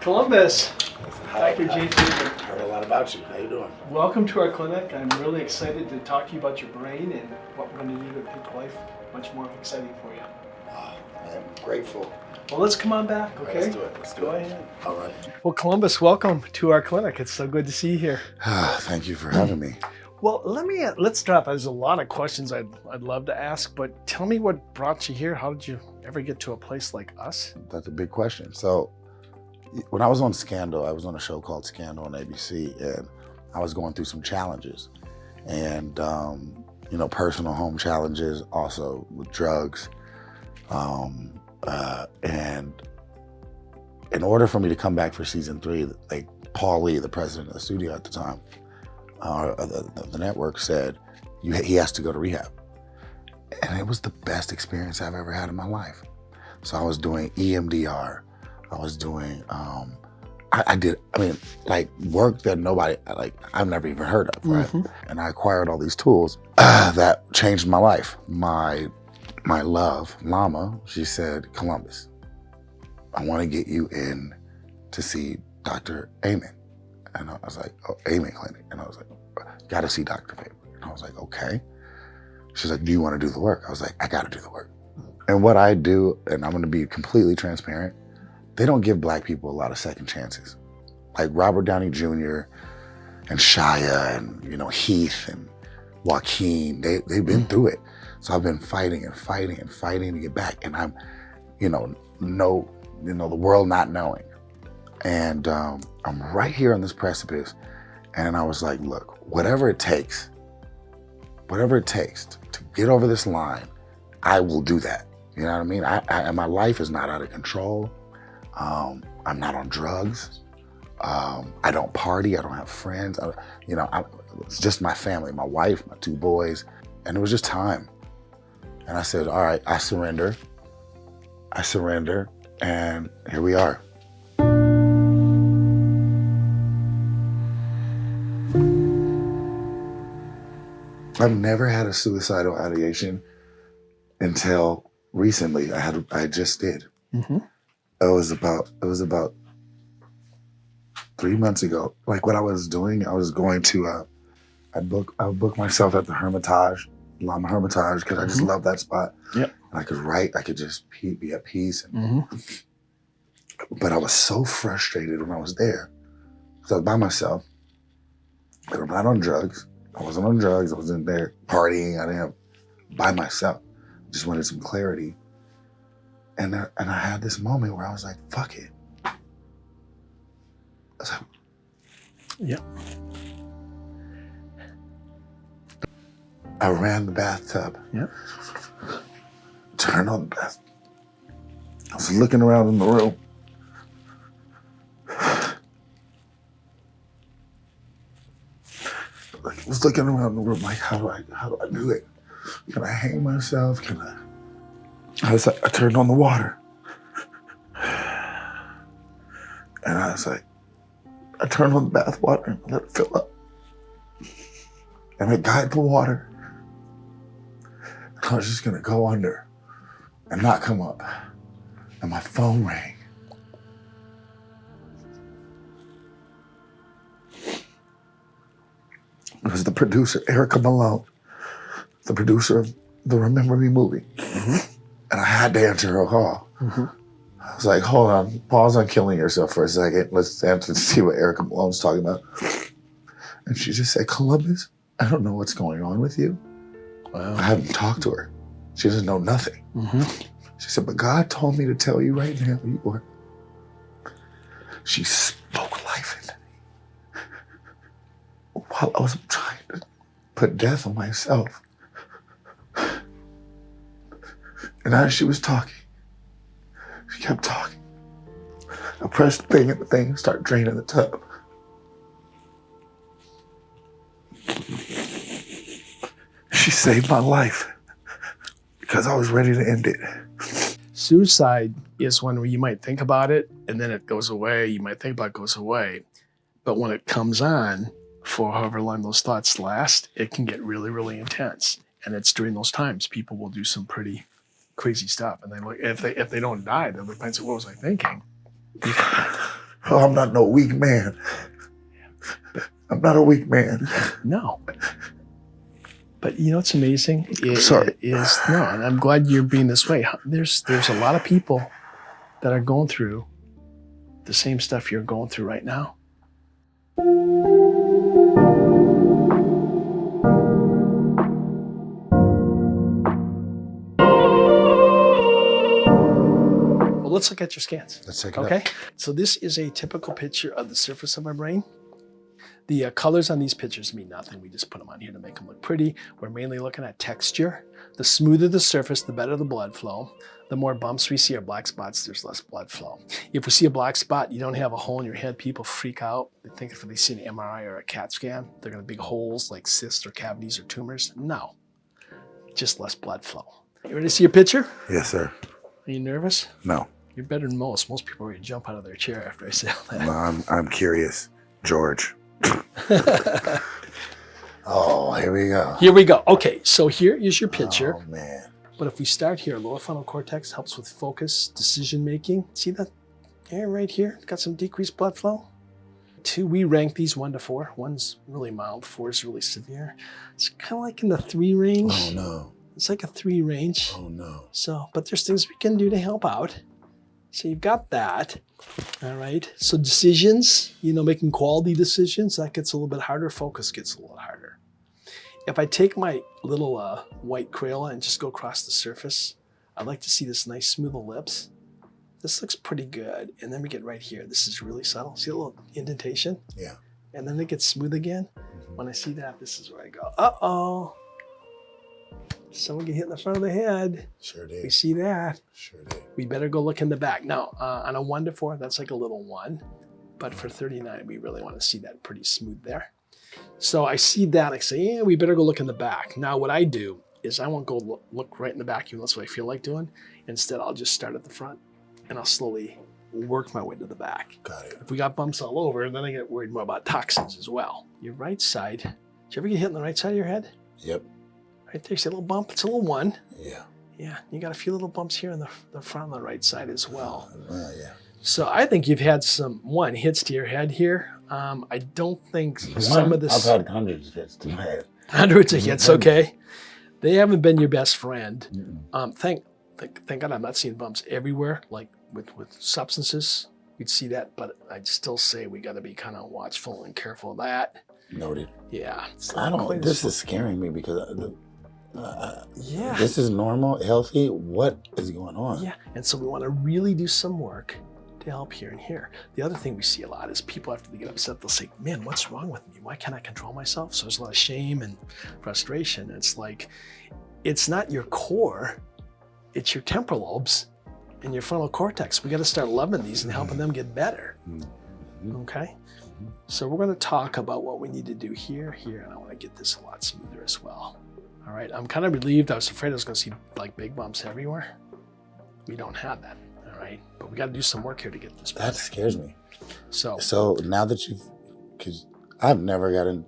Columbus. Hi, Dr. James Faber. heard a lot about you. How you doing? Welcome to our clinic. I'm really excited to talk to you about your brain and what we're going to do to make life much more exciting for you. I am grateful. Well, let's come on back, okay? Let's do it. Let's Go do it. ahead. All right. Well, Columbus, welcome to our clinic. It's so good to see you here. Thank you for having me. Well, let's start. There's a lot of questions I'd love to ask, but tell me what brought you here. How did you ever get to a place like us? That's a big question. So, when I was on Scandal, I was on a show called Scandal on ABC, and I was going through some challenges, and personal home challenges, also with drugs, and in order for me to come back for season 3, like Paul Lee, the president of the studio at the time, the network said he has to go to rehab, and it was the best experience I've ever had in my life. So I was doing EMDR. I was doing, work that I've never even heard of, right? Mm-hmm. And I acquired all these tools that changed my life. My love, Lama, she said, Columbus, I want to get you in to see Dr. Amen. And I was like, oh, Amen Clinic. And I was like, got to see Dr. Faber. And I was like, okay. She's like, do you want to do the work? I was like, I got to do the work. And what I do, and I'm going to be completely transparent, they don't give Black people a lot of second chances. Like Robert Downey Jr. and Shia and, Heath and Joaquin, they've been through it. So I've been fighting to get back. And I'm, the world not knowing. And I'm right here on this precipice. And I was like, look, whatever it takes to get over this line, I will do that. You know what I mean? And my life is not out of control. I'm not on drugs. I don't party. I don't have friends. It's just my family, my wife, my 2 boys. And it was just time. And I said, all right, I surrender. And here we are. I've never had a suicidal ideation until recently. I just did. Mm-hmm. It was about 3 months ago. Like what I was doing, I was going to, I would book myself at the Hermitage, Lama Hermitage, because I just love that spot. Yep. And I could write, I could just be at peace. But I was so frustrated when I was there. So I was by myself, but I'm not on drugs. I wasn't on drugs. I wasn't there partying. I didn't have, by myself. Just wanted some clarity. And I had this moment where I was like, fuck it. I was like, yeah. I ran the bathtub. Yep. Turned on the bath. I was looking around in the room. I was looking around the room like, how do I do it? Can I hang myself? I turned on the water. And I was like, I turned on the bath water and let it fill up. And I got the water. I was just gonna go under and not come up. And my phone rang. It was the producer, Erica Malone, the producer of the Remember Me movie. Mm-hmm. And I had to answer her call. Mm-hmm. I was like, hold on, pause on killing yourself for a second. Let's answer to see what Erica Malone's talking about. And she just said, Columbus, I don't know what's going on with you. Wow. I haven't talked to her. She doesn't know nothing. Mm-hmm. She said, but God told me to tell you right now you are. She spoke life into me. While I was trying to put death on myself. And as she was talking, she kept talking. I pressed the thing and the thing started draining the tub. She saved my life because I was ready to end it. Suicide is one where you might think about it and then it goes away. You might think about it, goes away. But when it comes on, for however long those thoughts last, it can get really, really intense. And it's during those times people will do some pretty crazy stuff. And they look, if they don't die, they'll look and say, what was I thinking? Oh, I'm not no weak man. I'm not a weak man. No. But you know what's amazing? Sorry. No, and I'm glad you're being this way. There's a lot of people that are going through the same stuff you're going through right now. Well, let's look at your scans. Let's take it Okay. up. So this is a typical picture of the surface of our brain. The colors on these pictures mean nothing. We just put them on here to make them look pretty. We're mainly looking at texture. The smoother the surface, the better the blood flow. The more bumps we see or black spots, there's less blood flow. If we see a black spot, you don't have a hole in your head, people freak out. They think if they see an MRI or a CAT scan, they're going to big holes like cysts or cavities or tumors. No, just less blood flow. You ready to see a picture? Yes, sir. Are you nervous? No. You're better than most. Most people are ready to jump out of their chair after I say all that. No, I'm curious. George. Oh, here we go. Here we go. Okay, so here is your picture. Oh, man. But if we start here, lower frontal cortex helps with focus, decision making. See that hair right here? Got some decreased blood flow. 2, we rank these 1 to 4. 1's really mild, 4 is really severe. It's kind of like in the 3 range. Oh, no. It's like a 3 range. Oh, no. So, but there's things we can do to help out. So you've got that. All right. So decisions, making quality decisions, that gets a little bit harder. Focus gets a little harder. If I take my little white Crayola and just go across the surface, I'd like to see this nice smooth lips. This looks pretty good. And then we get right here. This is really subtle. See a little indentation? Yeah. And then it gets smooth again. When I see that, this is where I go, uh-oh. Someone get hit in the front of the head. Sure did. We see that. Sure did. We better go look in the back. Now, on a 1 to 4, that's like a little 1. But for 39, we really want to see that pretty smooth there. So I see that. I say, yeah, we better go look in the back. Now, what I do is I won't go look right in the back, even though that's what I feel like doing. Instead, I'll just start at the front, and I'll slowly work my way to the back. Got it. If we got bumps all over, then I get worried more about toxins as well. Your right side, did you ever get hit on the right side of your head? Yep. Right there, you see a little bump? It's a little 1. Yeah. Yeah, you got a few little bumps here on the front on the right side as well. Yeah. So I think you've had some hits to your head here. I don't think some of this. I've had hundreds of hits to my head. Hundreds of hits, okay. They haven't been your best friend. Thank God I'm not seeing bumps everywhere, like with substances. We'd see that, but I'd still say we got to be kind of watchful and careful of that. Noted. Yeah. This is scaring me because yeah. This is normal, healthy. What is going on? Yeah, and so we want to really do some work to help here and here. The other thing we see a lot is people, after they get upset, they'll say, man, what's wrong with me? Why can't I control myself? So there's a lot of shame and frustration. It's like, it's not your core, it's your temporal lobes and your frontal cortex. We got to start loving these and helping them get better. Okay? So we're going to talk about what we need to do here, and I want to get this a lot smoother as well. All right, I'm kind of relieved. I was afraid I was going to see like big bumps everywhere. We don't have that, all right? But we got to do some work here to get this better. That scares me. So now that because I've never got an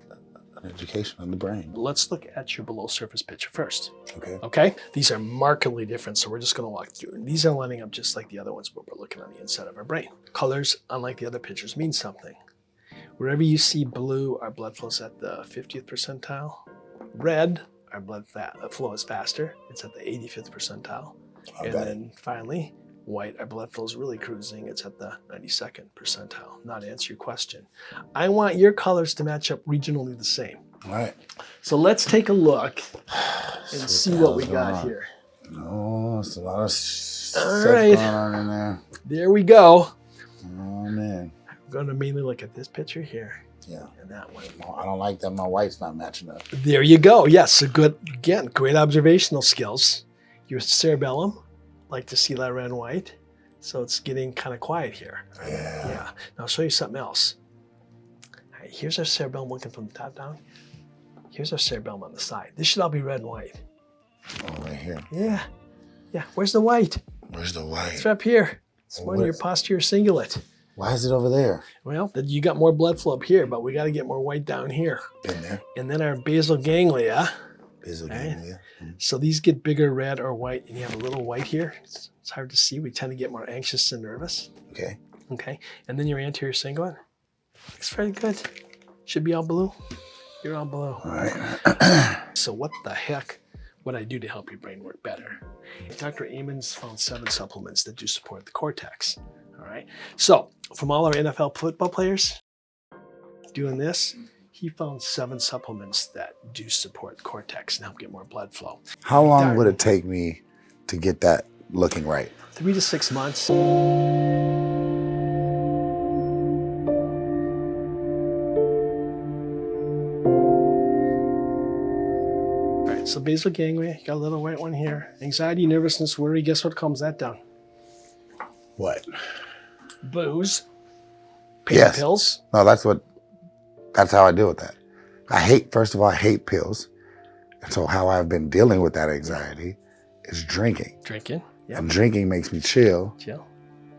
education on the brain. let's look at your below surface picture first. Okay. Okay, these are markedly different, so we're just going to walk through. And these are lining up just like the other ones, but we're looking on the inside of our brain. Colors, unlike the other pictures, mean something. Wherever you see blue, our blood flow's at the 50th percentile. Red, our blood flow is faster. It's at the 85th percentile. And then finally, white, our blood flow is really cruising. It's at the 92nd percentile. Not to answer your question. I want your colors to match up regionally the same. All right. So let's take a look and see what we got here. Oh, it's a lot of stuff right. going on in there. There we go. Oh, man. I'm going to mainly look at this picture here. Yeah. And that one. I don't like that my white's not matching up. There you go. Yes, so good. Again, great observational skills. Your cerebellum, like to see that red and white. So it's getting kind of quiet here. Yeah. Yeah. Now I'll show you something else. All right, here's our cerebellum looking from the top down. Here's our cerebellum on the side. This should all be red and white. Oh, right here. Yeah. Yeah. Where's the white? Where's the white? It's up here. It's one of your posterior cingulate. Why is it over there? Well, you got more blood flow up here, but we got to get more white down here. In there. And then our basal ganglia. Basal Right. ganglia. So these get bigger red or white, and you have a little white here. It's hard to see. We tend to get more anxious and nervous. Okay. Okay, and then your anterior cingulate. Looks very good. Should be all blue. You're all blue. All right. So what the heck would I do to help your brain work better? Dr. Amon's found 7 supplements that do support the cortex. All right. So from all our NFL football players doing this, he found 7 supplements that do support the cortex and help get more blood flow. How long would it take me to get that looking right? 3 to 6 months. So basal ganglia, you got a little white one here. Anxiety, nervousness, worry. Guess what calms that down? What? Booze. Pain Yes. pills. No, that's how I deal with that. First of all, I hate pills. And so how I've been dealing with that anxiety is drinking. Drinking. Yeah. And drinking makes me chill. Chill.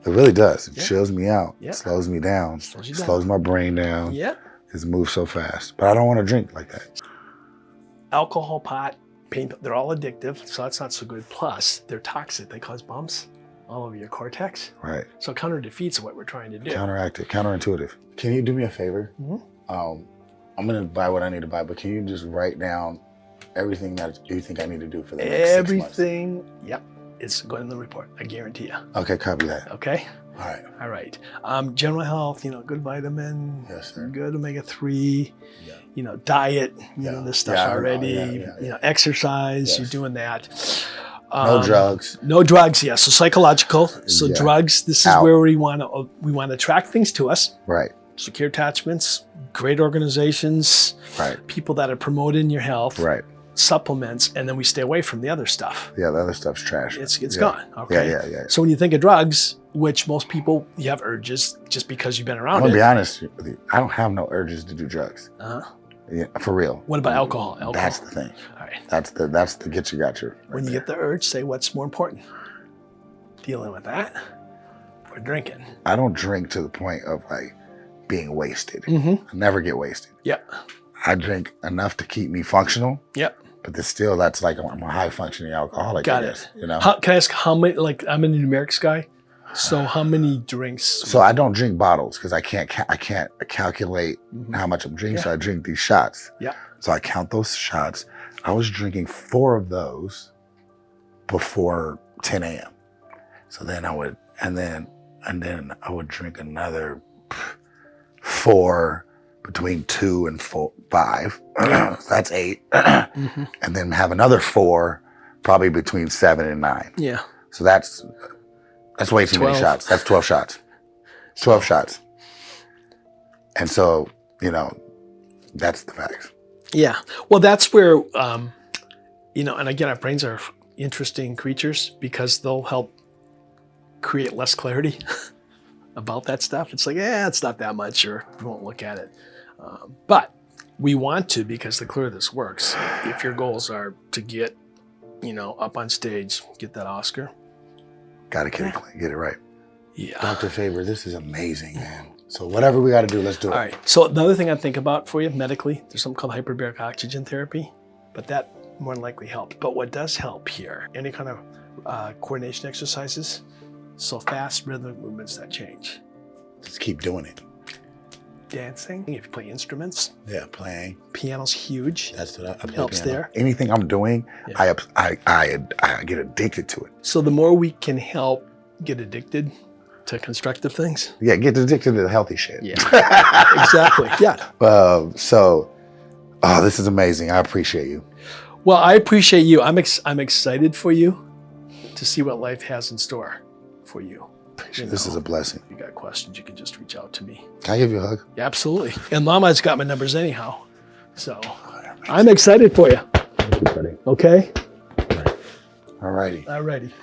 It really does. It Yeah. chills me out. Yeah. Slows me down. Slows my brain down. Yeah. It moves so fast. But I don't want to drink like that. Alcohol, pot, pain, they're all addictive, so that's not so good. Plus, they're toxic. They cause bumps all over your cortex. Right. So counter defeats what we're trying to do. Counteract it. Counterintuitive. Can you do me a favor? Mm-hmm. I'm going to buy what I need to buy, but can you just write down everything that you think I need to do for the next 6 months? Everything, yep, it's going in the report. I guarantee you. Okay, copy that. Okay? All right. All right. General health, good vitamin, Yes, sir. good omega-3, Yeah. Diet, Yeah. this stuff Yeah, I know. already, Yeah. Exercise, Yes. you're doing that. No drugs. No drugs, yeah. So psychological. So Yeah. drugs, this is Out. where we want to attract things to us. Right. Secure attachments, great organizations, Right. people that are promoting your health, Right. supplements, and then we stay away from the other stuff. Yeah, the other stuff's trash. It's Yeah. gone. Okay. Yeah. So when you think of drugs, which most people, you have urges just because you've been I'm around going to be it. honest with you. I don't have no urges to do drugs. Uh-huh. Yeah, for real. What about alcohol? That's the thing. All right. That's the get you got you. Right When you there. get the urge, say what's more important. Dealing with that or drinking? I don't drink to the point of like being wasted. Mm-hmm. I never get wasted. Yep. I drink enough to keep me functional. Yep. But that's like I'm a high functioning alcoholic. Got I guess, it. You know. Can I ask how many, I'm a numerics guy. So how many drinks? So I don't drink bottles because I can't calculate how much I'm drinking. Yeah. So I drink these shots. Yeah. So I count those shots. I was drinking 4 of those before 10 a.m. So then I would, and then I would drink another 4 between 2 and 5. That's 8. Mm-hmm. And then have another 4 probably between 7 and 9. Yeah. So that's way too 12. many shots. That's 12 shots. 12 shots. And so, that's the facts. Yeah. Well, that's where, and again, our brains are interesting creatures because they'll help create less clarity about that stuff. It's like, it's not that much, or we won't look at it. But we want to, because the clearer this works, if your goals are to get, up on stage, get that Oscar. Got to get it right. Yeah. Dr. Faber, this is amazing, man. So whatever we got to do, let's do it. All right. So another thing I think about for you medically, there's something called hyperbaric oxygen therapy, but that more than likely helps. But what does help here, any kind of coordination exercises, so fast rhythmic movements that change. Just keep doing it. Dancing, if you play instruments, Yeah, playing. piano's huge. That's what I play Helps piano. there. Anything I'm doing, Yeah. I get addicted to it. So the more we can help get addicted to constructive things. Yeah, get addicted to the healthy shit. Yeah, exactly. Yeah. This is amazing. I appreciate you. Well, I appreciate you. I'm excited for you to see what life has in store for you. This is a blessing. If you got questions, you can just reach out to me. Can I give you a hug? Yeah, absolutely. And Lama's got my numbers anyhow. So I'm excited for you. Thank you, buddy. Okay? All righty. All righty.